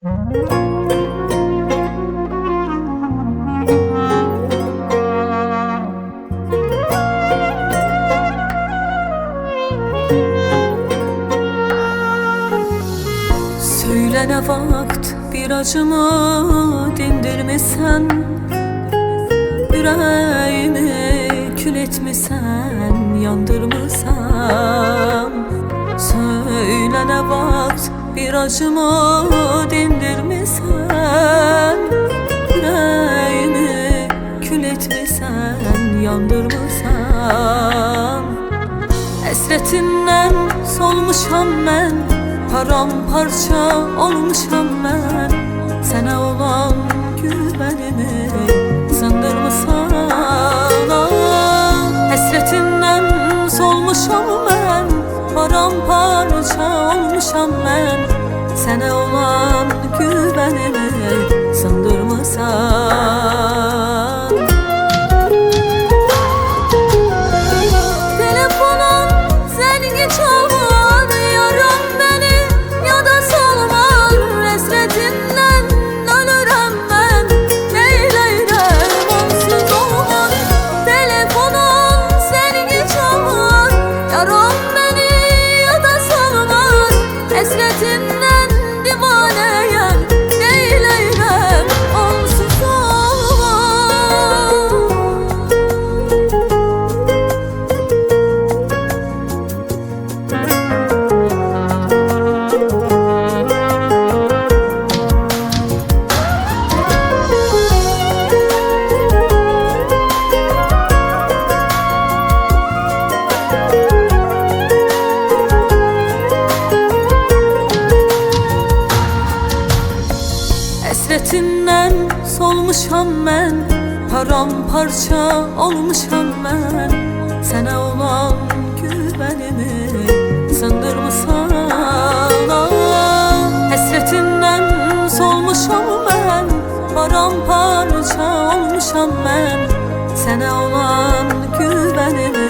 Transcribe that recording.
Söyle ne vakt bir acımı dindirmişsen, yüreğimi kül etmişsen, yandırmışsan. Söyle ne vakt bir acımı dindirmişsen, yüreğimi kül etmişsen, yandırmışsan. Hasretinden solmuşam ben, paramparça olmuşam ben. Sana olan güvenimi sındırmışsan. Hasretinden solmuşam ben, paramparça olmuşam ben. Sana olan güvenimi sındırmışsan. Telefonun zengin çalar, yarım beni ya da salmar. Hasretinden ölürüm ben, neyleyim onsuz olmaz. Telefonun zengin çalar, yarım beni ya da salmar. Hasretinden divaneyim, neyleyim onsuz olmaz. Hasretinden solmuşam ben, paramparça olmuşam ben. Sana olan güvenimi sındırmışsan. Hasretinden solmuşam ben, paramparça olmuşam ben. Sana olan güvenimi